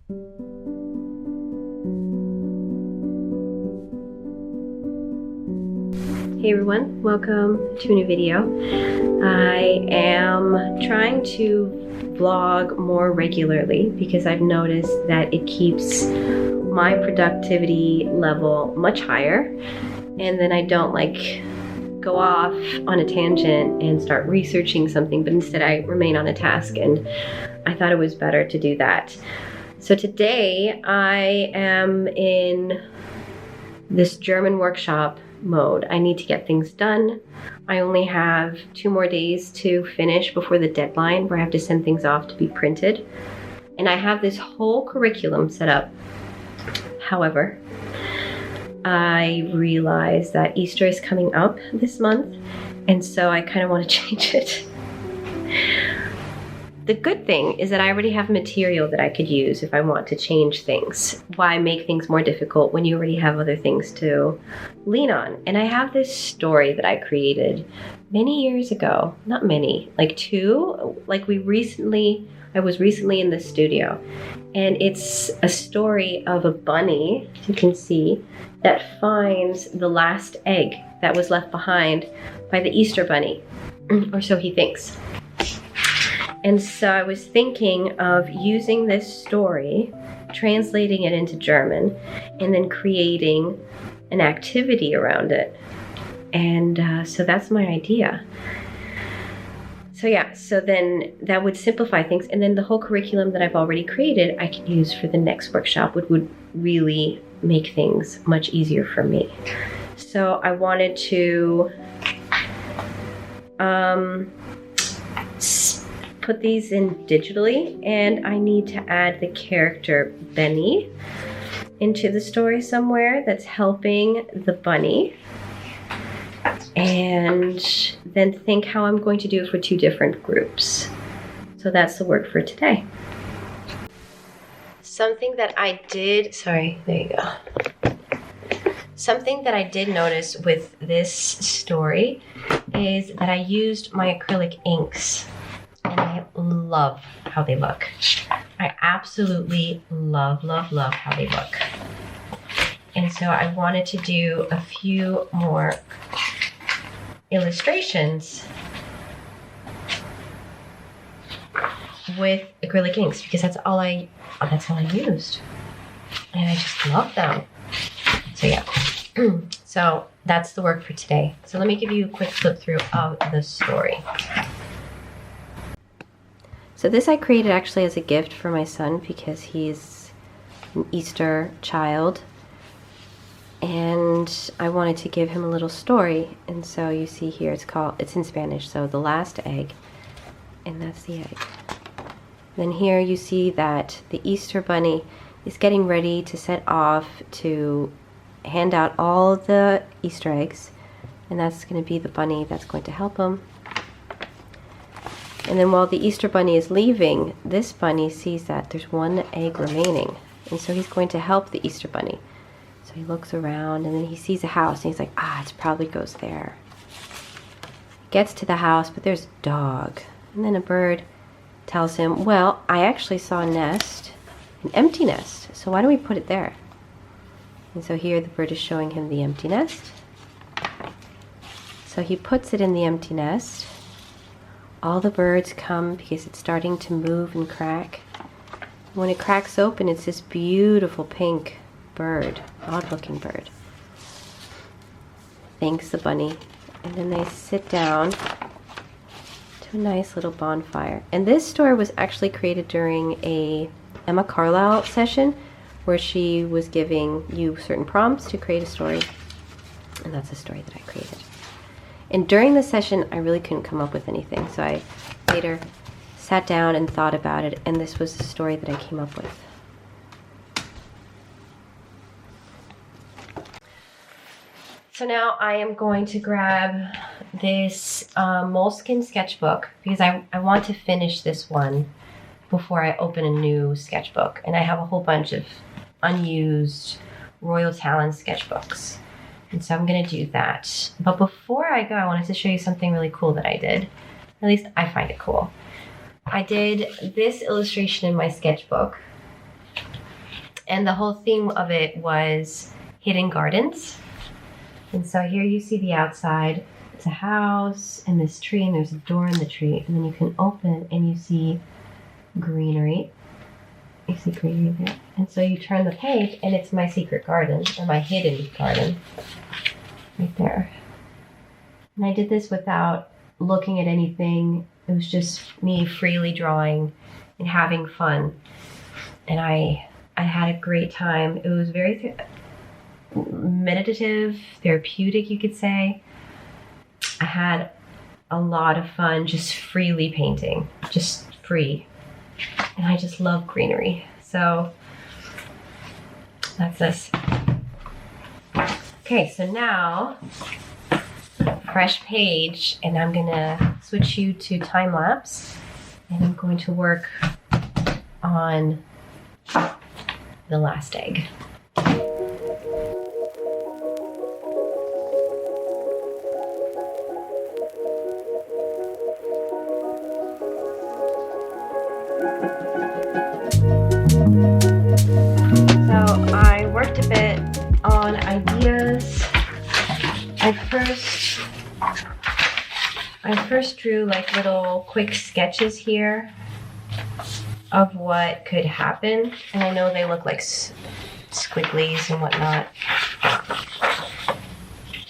Hey everyone, welcome to a new video. I am trying to vlog more regularly because I've noticed that it keeps my productivity level much higher, and then I don't go off on a tangent and start researching something, but instead I remain on a task, and I thought it was better to do that. So today I am in this German workshop mode. I need to get things done. I only have 2 more days to finish before the deadline where I have to send things off to be printed. And I have this whole curriculum set up. However, I realize that Easter is coming up this month, and so I kind of want to change it. The good thing is that I already have material that I could use if I want to change things. Why make things more difficult when you already have other things to lean on? And I have this story that I created many years ago. Not many, like 2. I was recently in the studio, and it's a story of a bunny, you can see, that finds the last egg that was left behind by the Easter bunny, or so he thinks. And so I was thinking of using this story, translating it into German, and then creating an activity around it. And so that's my idea. So yeah, so then that would simplify things. And then the whole curriculum that I've already created, I can use for the next workshop, which would really make things much easier for me. So I wanted to put these in digitally, and I need to add the character Benny into the story somewhere that's helping the bunny, and then think how I'm going to do it for 2 different groups. So that's the work for today. Something that I did notice with this story is that I used my acrylic inks, and I love how they look. I absolutely love how they look. And so I wanted to do a few more illustrations with acrylic inks because that's all I used. And I just love them. So yeah. So that's the work for today. So let me give you a quick flip through of the story. So this I created actually as a gift for my son because he's an Easter child, and I wanted to give him a little story. And so you see here, it's in Spanish, so the last egg, and that's the egg. Then here you see that the Easter bunny is getting ready to set off to hand out all the Easter eggs, and that's going to be the bunny that's going to help him. And then while the Easter bunny is leaving, this bunny sees that there's 1 egg remaining. And so he's going to help the Easter bunny. So he looks around, and then he sees a house, and he's like, it probably goes there. He gets to the house, but there's a dog. And then a bird tells him, well, I actually saw a nest, an empty nest. So why don't we put it there? And so here the bird is showing him the empty nest. So he puts it in the empty nest. All the birds come because it's starting to move and crack. When it cracks open, it's this beautiful pink bird, odd-looking bird. Thanks the bunny. And then they sit down to a nice little bonfire. And this story was actually created during a Emma Carlisle session where she was giving you certain prompts to create a story. And that's a story that I created. And during the session, I really couldn't come up with anything, so I later sat down and thought about it, and this was the story that I came up with. So now I am going to grab this moleskin sketchbook because I want to finish this one before I open a new sketchbook. And I have a whole bunch of unused Royal Talon sketchbooks. And so I'm going to do that. But before I go, I wanted to show you something really cool that I did. At least I find it cool. I did this illustration in my sketchbook. And the whole theme of it was hidden gardens. And so here you see the outside. It's a house and this tree, and there's a door in the tree. And then you can open and you see greenery. You see greenery there. And so you turn the page and it's my secret garden, or my hidden garden. Right there. And I did this without looking at anything. It was just me freely drawing and having fun. And I had a great time. It was very meditative, therapeutic, you could say. I had a lot of fun just freely painting, just free. And I just love greenery. So that's this. Okay, so now, fresh page, and I'm gonna switch you to time lapse, and I'm going to work on the last egg. So I worked a bit on ideas. I first drew like little quick sketches here of what could happen, and I know they look like squigglies and whatnot,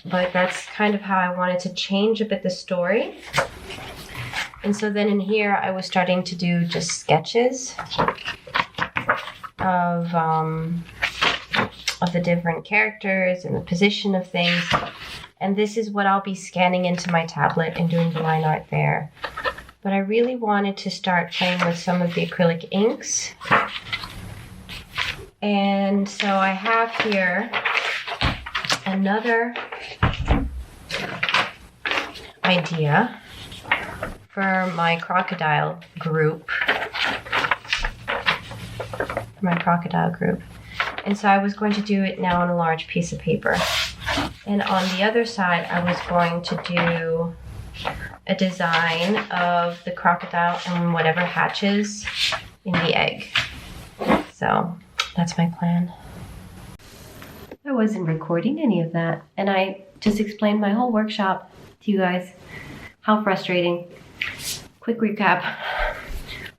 but that's kind of how I wanted to change a bit the story. And so then in here I was starting to do just sketches of the different characters and the position of things. And this is what I'll be scanning into my tablet and doing the line art there. But I really wanted to start playing with some of the acrylic inks. And so I have here another idea for my crocodile group. And so I was going to do it now on a large piece of paper. And on the other side, I was going to do a design of the crocodile and whatever hatches in the egg. So that's my plan. I wasn't recording any of that, and I just explained my whole workshop to you guys. How frustrating. Quick recap.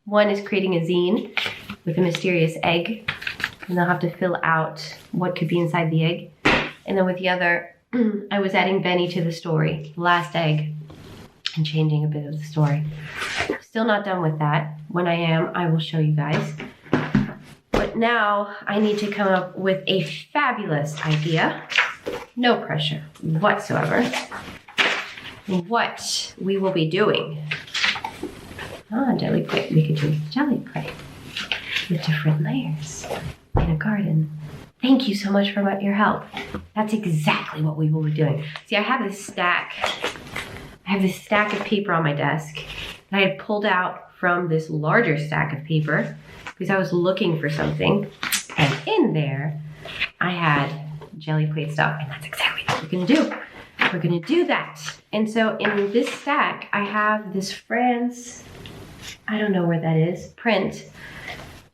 One is creating a zine with a mysterious egg, and they'll have to fill out what could be inside the egg. And then with the other, I was adding Benny to the story, the last egg, and changing a bit of the story. Still not done with that. When I am, I will show you guys. But now I need to come up with a fabulous idea. No pressure whatsoever. What we will be doing. Jelly plate. We could do jelly plate with different layers in a garden. Thank you so much for your help. That's exactly what we will be doing. See, I have this stack of paper on my desk that I had pulled out from this larger stack of paper because I was looking for something. And in there, I had jelly plate stuff, and that's exactly what we're gonna do. We're gonna do that. And so in this stack, I have this France, I don't know where that is, print,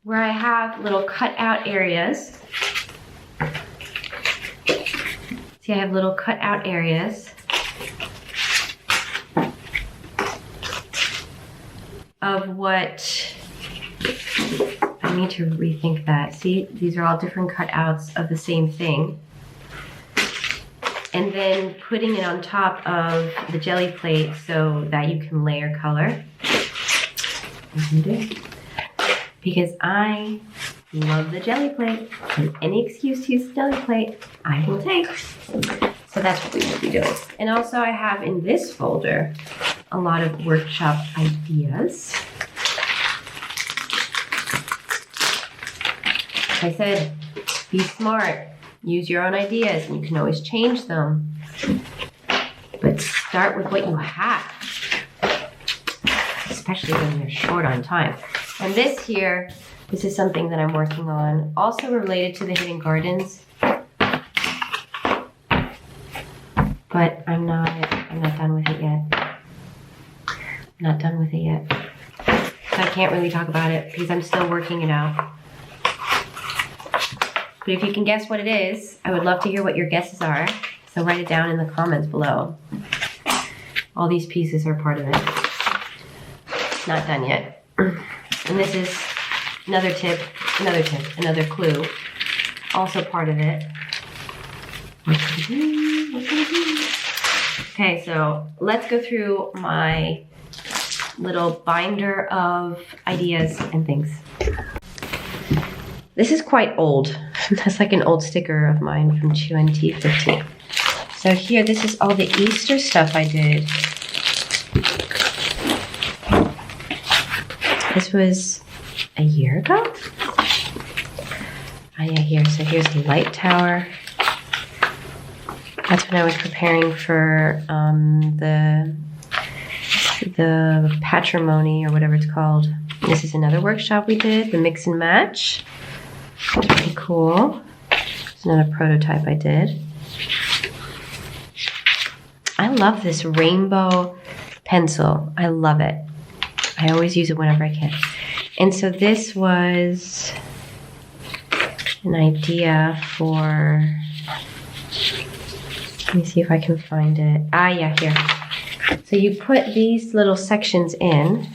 where I have little cutout areas. See, I have little cutout areas of what, I need to rethink that. See, these are all different cutouts of the same thing. And then putting it on top of the jelly plate so that you can layer color. Because I love the jelly plate, and any excuse to use the jelly plate, I will take. So that's what we will be doing. And also I have in this folder a lot of workshop ideas. Like I said, be smart, use your own ideas, and you can always change them. But start with what you have, especially when you're short on time. And this here, this is something that I'm working on, also related to the hidden gardens. But I'm not done with it yet. Not done with it yet. So I can't really talk about it because I'm still working it out. But if you can guess what it is, I would love to hear what your guesses are. So write it down in the comments below. All these pieces are part of it. Not done yet. And this is another tip, another clue. Also part of it. What could it be? What could it be? Okay, so let's go through my little binder of ideas and things. This is quite old. That's like an old sticker of mine from 2015. So here, this is all the Easter stuff I did. This was a year ago? Oh yeah, here. So here's the light tower. That's when I was preparing for the patrimony or whatever it's called. This is another workshop we did, the mix and match. Pretty cool. It's another prototype I did. I love this rainbow pencil. I love it. I always use it whenever I can. And so this was an idea for, let me see if I can find it. Ah, yeah, here. So you put these little sections in.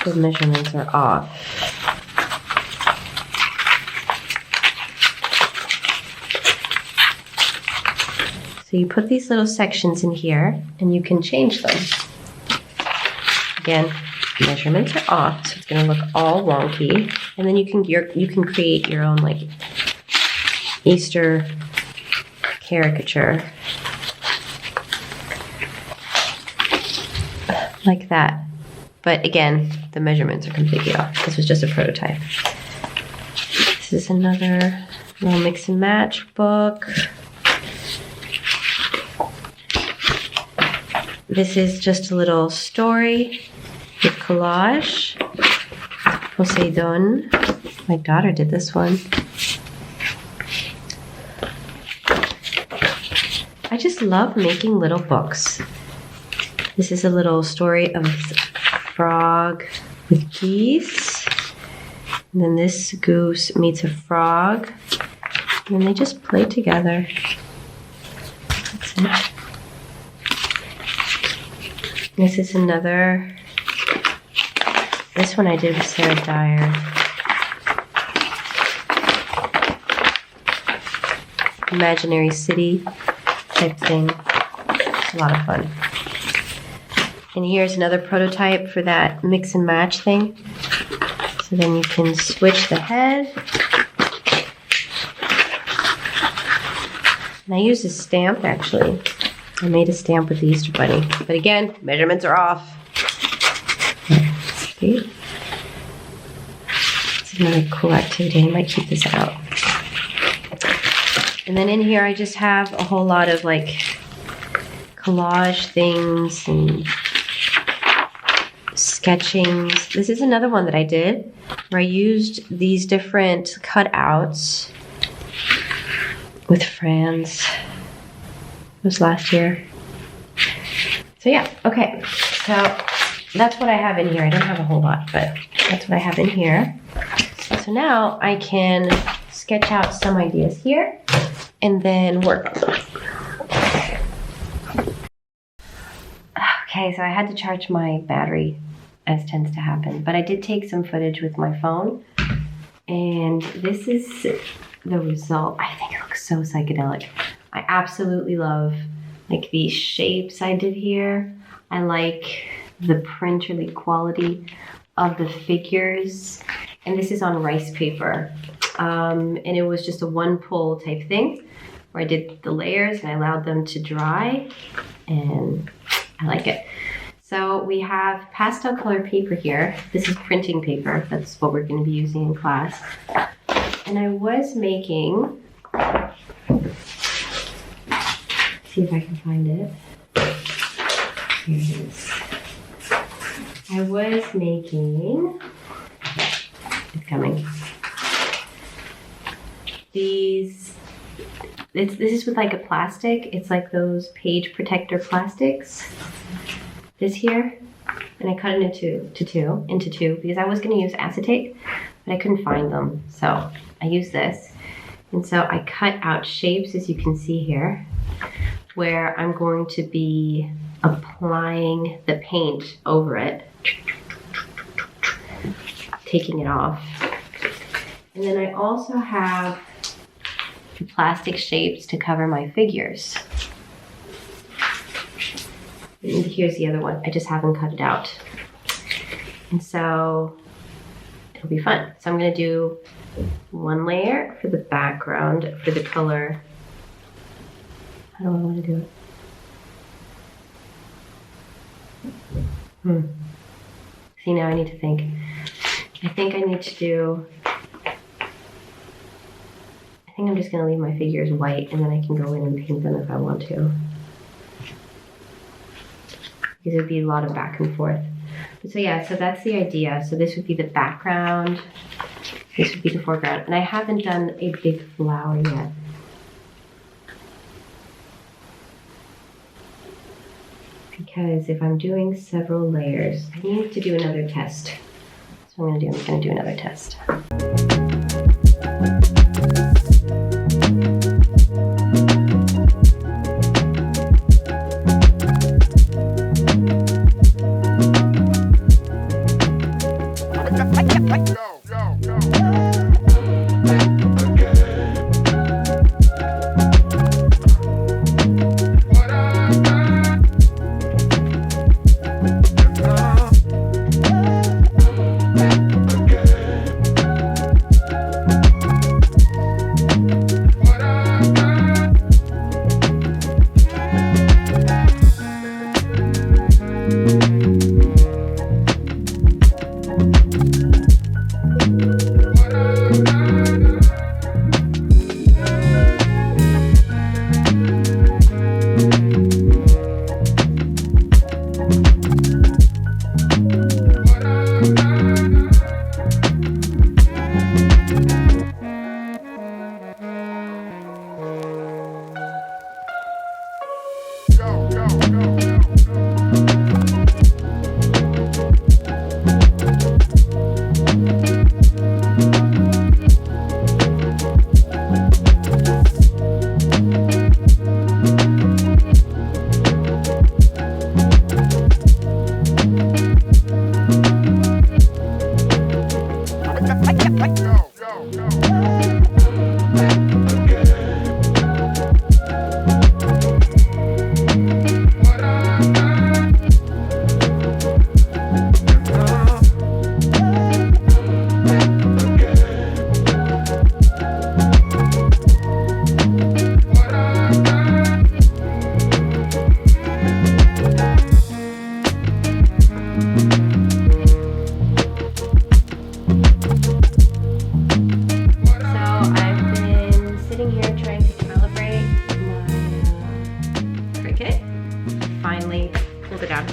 The measurements are off. So you put these little sections in here and you can change them. Again, measurements are off, so it's gonna look all wonky. And then you can create your own like Easter caricature. Like that. But again, the measurements are completely off. This was just a prototype. This is another little mix and match book. This is just a little story with collage. Poseidon. My daughter did this one. I just love making little books. This is a little story of frog with geese, and then this goose meets a frog, and then they just play together. That's it. This is another, this one I did with Sarah Dyer. Imaginary city type thing. It's a lot of fun. And here's another prototype for that mix and match thing. So then you can switch the head. And I used a stamp actually. I made a stamp with the Easter Bunny. But again, measurements are off. See? It's another cool activity. I might keep this out. And then in here I just have a whole lot of like collage things and sketchings. This is another one that I did where I used these different cutouts with friends. It was last year. So yeah, okay. So that's what I have in here. I don't have a whole lot, but that's what I have in here. So now I can sketch out some ideas here and then work on them. Okay, so I had to charge my battery, as tends to happen, but I did take some footage with my phone, and this is the result. I think it looks so psychedelic. I absolutely love like these shapes I did here. I like the printerly quality of the figures, and this is on rice paper, and it was just a one pull type thing where I did the layers and I allowed them to dry, and I like it. So we have pastel color paper here. This is printing paper. That's what we're going to be using in class. And I was making, see if I can find it. Here it is. I was making, it's coming. These, this is with like a plastic. It's like those page protector plastics. This here, and I cut it into two because I was gonna use acetate, but I couldn't find them. So I use this. And so I cut out shapes, as you can see here, where I'm going to be applying the paint over it, taking it off. And then I also have plastic shapes to cover my figures. And here's the other one. I just haven't cut it out. And so it'll be fun. So I'm gonna do one layer for the background, for the color. How do I want to do it? See, now I need to think. I think I'm just gonna leave my figures white and then I can go in and paint them if I want to. Because it would be a lot of back and forth. So yeah, so that's the idea. So this would be the background. This would be the foreground. And I haven't done a big flower yet. Because if I'm doing several layers, I need to do another test. So I'm gonna do another test.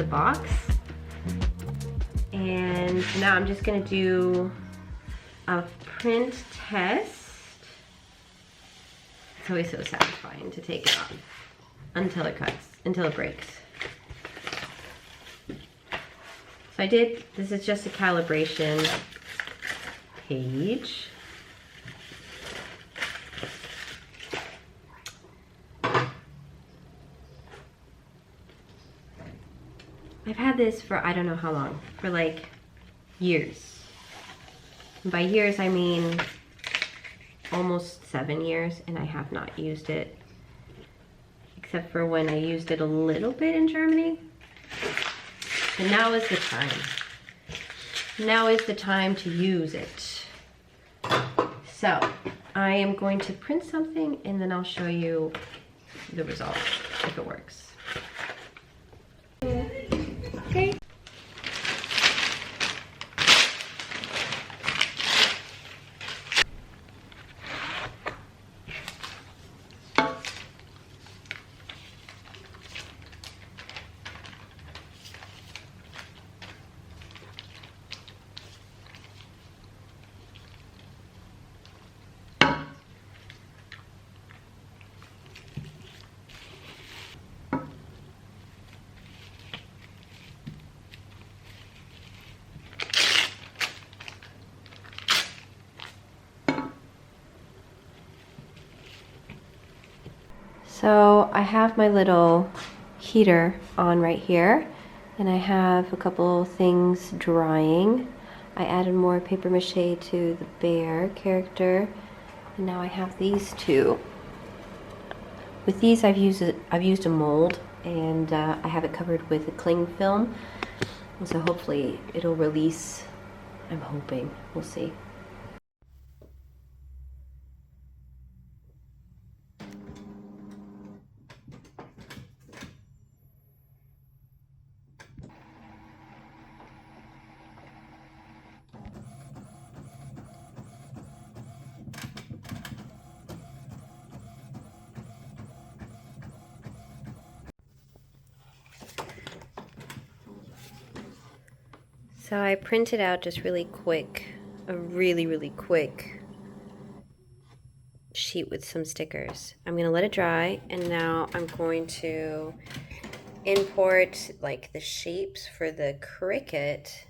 Box. And now I'm just going to do a print test. It's always so satisfying to take it off until it cuts, until it breaks. So this is just a calibration page. I've had this for I don't know how long, for like years. And by years I mean almost 7 years, and I have not used it except for when I used it a little bit in Germany. And now is the time. Now is the time to use it. So I am going to print something and then I'll show you the result if it works. Okay. So I have my little heater on right here, and I have a couple things drying. I added more paper mache to the bear character, and now I have these two. With these I've used a mold, and I have it covered with a cling film, and so hopefully it'll release. I'm hoping. We'll see. So I printed out just really quick, a really quick sheet with some stickers. I'm gonna let it dry, and now I'm going to import like the shapes for the cricket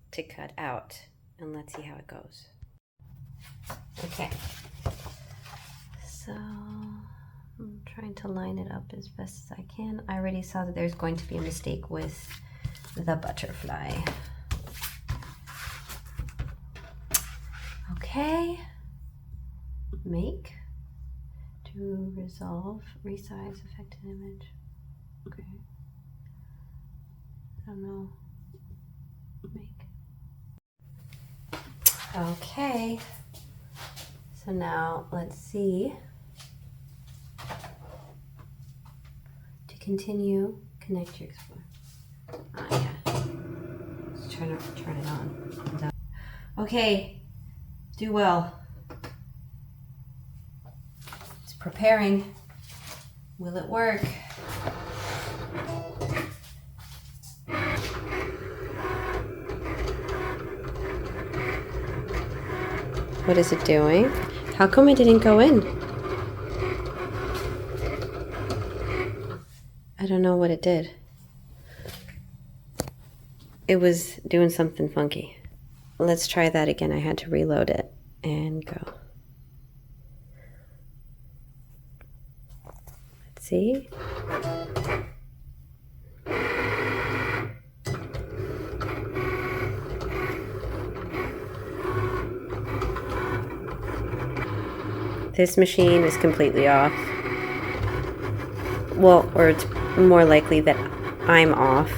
to cut out, and let's see how it goes. Okay, so I'm trying to line it up as best as I can. I already saw that there's going to be a mistake with the butterfly. Okay, make to resolve, resize affected image. Okay, I don't know, make. Okay, so now let's see. To continue, connect your Explorer. Oh yeah, let's turn it on. Okay. Do well. It's preparing. Will it work? What is it doing? How come it didn't go in? I don't know what it did. It was doing something funky. Let's try that again. I had to reload it and go. Let's see. This machine is completely off. Well, or it's more likely that I'm off.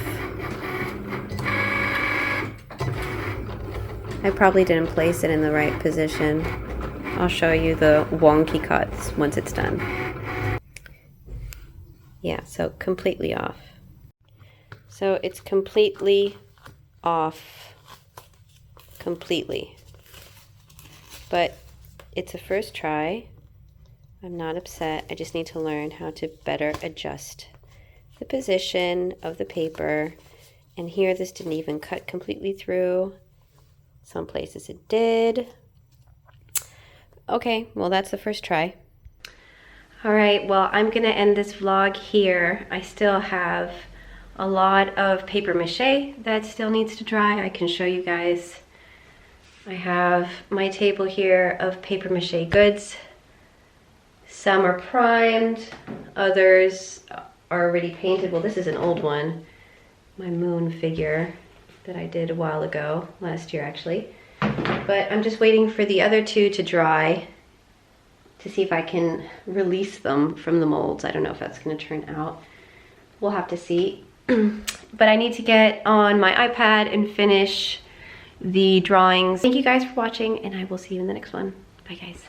I probably didn't place it in the right position. I'll show you the wonky cuts once it's done. Yeah, so completely off. So it's completely off. Completely. But it's a first try. I'm not upset. I just need to learn how to better adjust the position of the paper. And here this didn't even cut completely through. Some places it did. Okay, well that's the first try. All right, well I'm gonna end this vlog here. I still have a lot of paper mache that still needs to dry. I can show you guys. I have my table here of paper mache goods. Some are primed, others are already painted. Well, this is an old one, my moon figure that I did a while ago, last year actually. But I'm just waiting for the other two to dry to see if I can release them from the molds. I don't know if that's gonna turn out. We'll have to see. But I need to get on my iPad and finish the drawings. Thank you guys for watching, and I will see you in the next one. Bye guys.